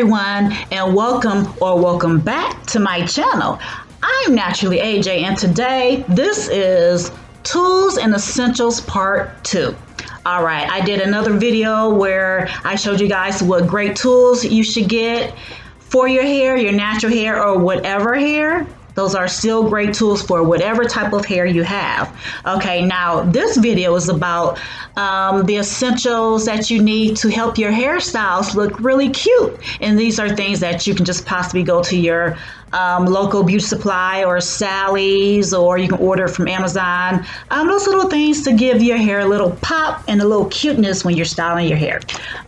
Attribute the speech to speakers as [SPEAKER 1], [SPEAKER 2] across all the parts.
[SPEAKER 1] everyone, and welcome back to my channel. I'm Naturally AJ, and today this is Tools and Essentials Part 2. All right, I did another video where I showed you guys what great tools you should get for your hair, your natural hair, or whatever hair. Those are still great tools for whatever type of hair you have. Okay, now this video is about the essentials that you need to help your hairstyles look really cute. And these are things that you can just possibly go to your local beauty supply or Sally's, or you can order from Amazon. Those little things to give your hair a little pop and a little cuteness when you're styling your hair.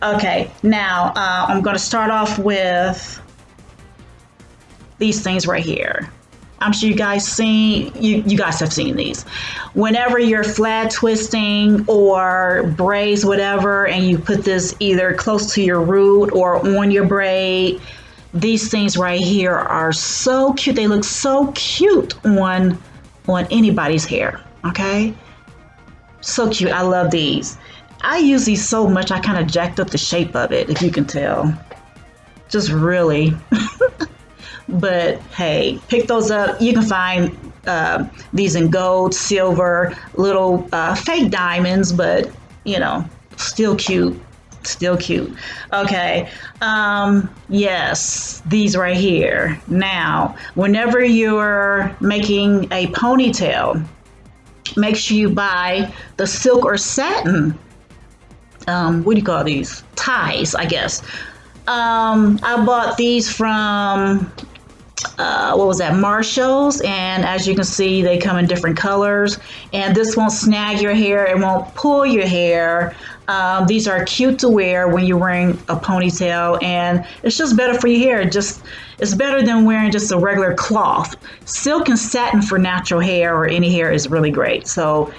[SPEAKER 1] Okay, now I'm going to start off with these things right here. I'm sure you guys have seen these. Whenever you're flat twisting or braids, whatever, and you put this either close to your root or on your braid, these things right here are so cute. They look so cute on anybody's hair, okay? So cute. I love these. I use these so much, I kind of jacked up the shape of it, if you can tell. Just really. But hey, pick those up. You can find these in gold, silver, little fake diamonds, but you know, still cute, still cute. Okay, yes, these right here. Now, whenever you're making a ponytail, make sure you buy the silk or satin, what do you call these? Ties, I guess. I bought these from what was that, Marshall's, and as you can see, they come in different colors, and this won't snag your hair, it won't pull your hair. These are cute to wear when you're wearing a ponytail, and it's just better for your hair. It's better than wearing just a regular cloth. Silk and satin for natural hair or any hair is really great. So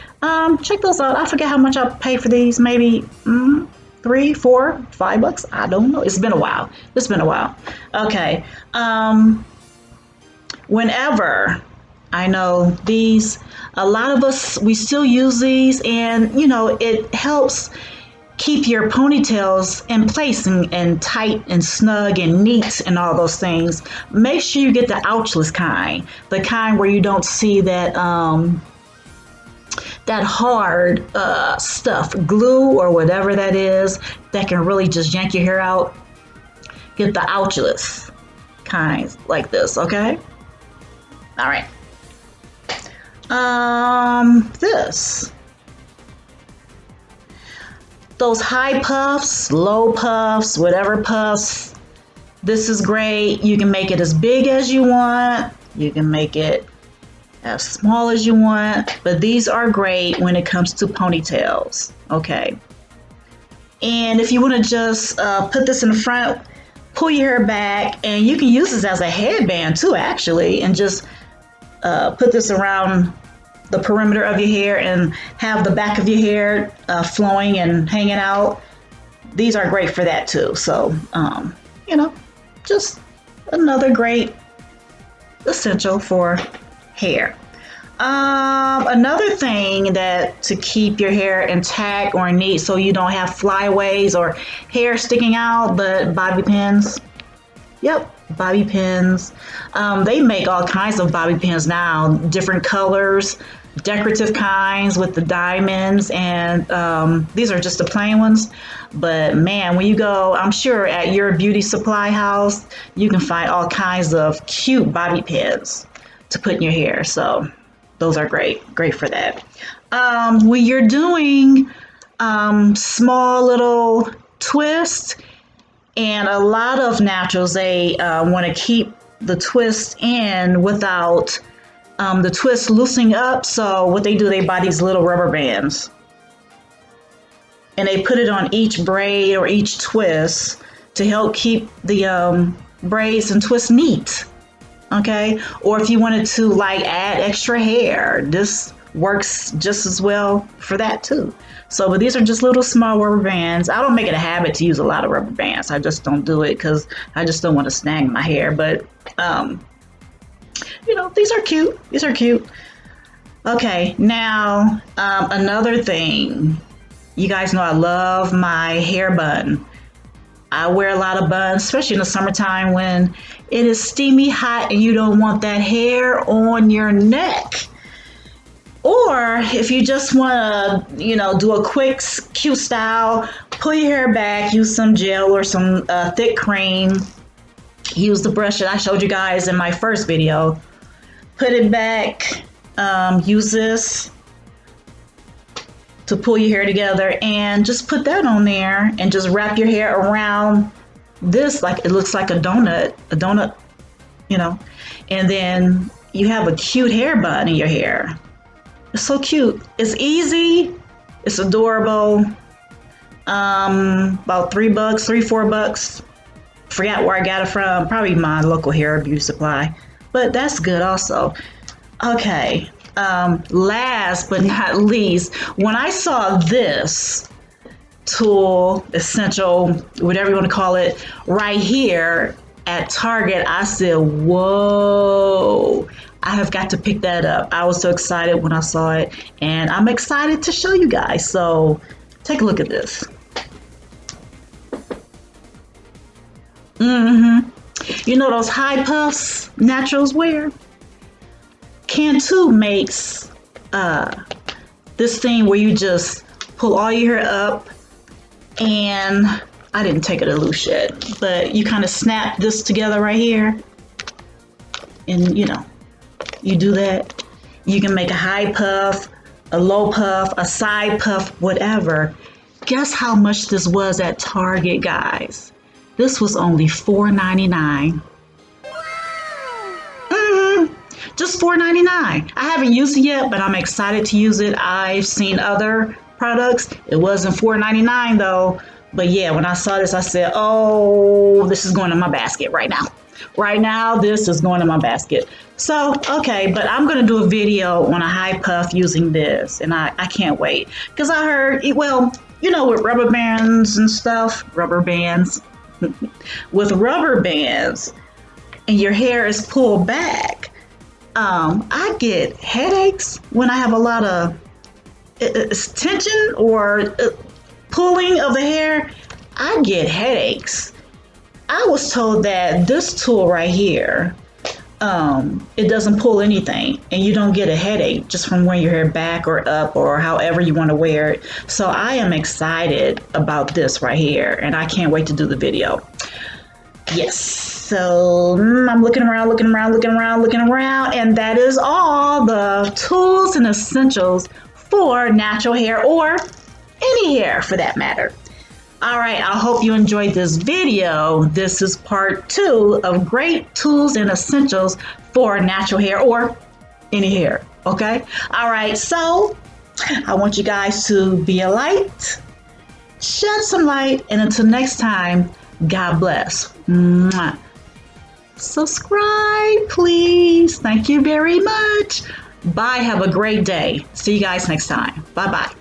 [SPEAKER 1] check those out. I forget how much I paid for these, maybe $3, $4, $5. I don't know. It's been a while. Okay. Whenever, I know these, a lot of us, we still use these, and you know, it helps keep your ponytails in place and tight and snug and neat and all those things. Make sure you get the ouchless kind, the kind where you don't see that that hard stuff, glue or whatever that is, that can really just yank your hair out. Get the ouchless kinds like this, okay? All right. Those high puffs, low puffs, whatever puffs, this is great. You can make it as big as you want. You can make it as small as you want, but these are great when it comes to ponytails, okay? And if you want to just put this in the front, pull your hair back, and you can use this as a headband too, actually, and just put this around the perimeter of your hair and have the back of your hair flowing and hanging out. These are great for that too. So, you know, just another great essential for hair. Another thing that to keep your hair intact or neat so you don't have flyaways or hair sticking out, but bobby pins. Yep, bobby pins. They make all kinds of bobby pins now, different colors, decorative kinds with the diamonds, and these are just the plain ones. But man, when you go, I'm sure at your beauty supply house, you can find all kinds of cute bobby pins to put in your hair. So those are great for that. When you're doing small little twists, and a lot of naturals, they want to keep the twist in without the twist loosening up. So what they do, they buy these little rubber bands, and they put it on each braid or each twist to help keep the braids and twists neat. Okay, or if you wanted to like add extra hair, this works just as well for that too. So, but these are just little small rubber bands. I don't make it a habit to use a lot of rubber bands. I just don't do it because I just don't want to snag my hair. But you know, these are cute. These are cute. Okay, now another thing. You guys know I love my hair bun. I wear a lot of buns, especially in the summertime when it is steamy hot and you don't want that hair on your neck. Or if you just want to, do a quick, cute style, pull your hair back, use some gel or some thick cream. Use the brush that I showed you guys in my first video. Put it back. Use this to pull your hair together and just put that on there and just wrap your hair around this like it looks like a donut, and then you have a cute hair bun in your hair. It's so cute. It's easy. It's adorable. About $3, $4. Forgot where I got it from. Probably my local hair beauty supply, but that's good also. Okay. Last but not least, when I saw this tool, essential, whatever you want to call it, right here at Target, I said, whoa, I have got to pick that up. I was so excited when I saw it, and I'm excited to show you guys. So take a look at this. You know those high puffs Naturals wear? Cantu makes this thing where you just pull all your hair up, and I didn't take it a loose yet, but you kind of snap this together right here, and you do that. You can make a high puff, a low puff, a side puff, whatever. Guess how much this was at Target, guys? This was only $4.99. Just $4.99. I haven't used it yet, but I'm excited to use it. I've seen other products. It wasn't $4.99 though. But yeah, when I saw this, I said, oh, this is going in my basket right now. Right now, this is going in my basket. So, okay, but I'm going to do a video on a high puff using this, and I can't wait. Because I heard, well, with rubber bands and stuff, with rubber bands, and your hair is pulled back, I get headaches when I have a lot of tension or pulling of the hair. I get headaches. I was told that this tool right here, it doesn't pull anything, and you don't get a headache just from wearing your hair back or up or however you want to wear it. So I am excited about this right here, and I can't wait to do the video. Yes, so I'm looking around, and that is all the tools and essentials for natural hair, or any hair for that matter. All right, I hope you enjoyed this video. This is part 2 of great tools and essentials for natural hair or any hair, okay? All right, so I want you guys to be a light, shed some light, and until next time, God bless. Mwah. Subscribe, please. Thank you very much. Bye. Have a great day. See you guys next time. Bye-bye.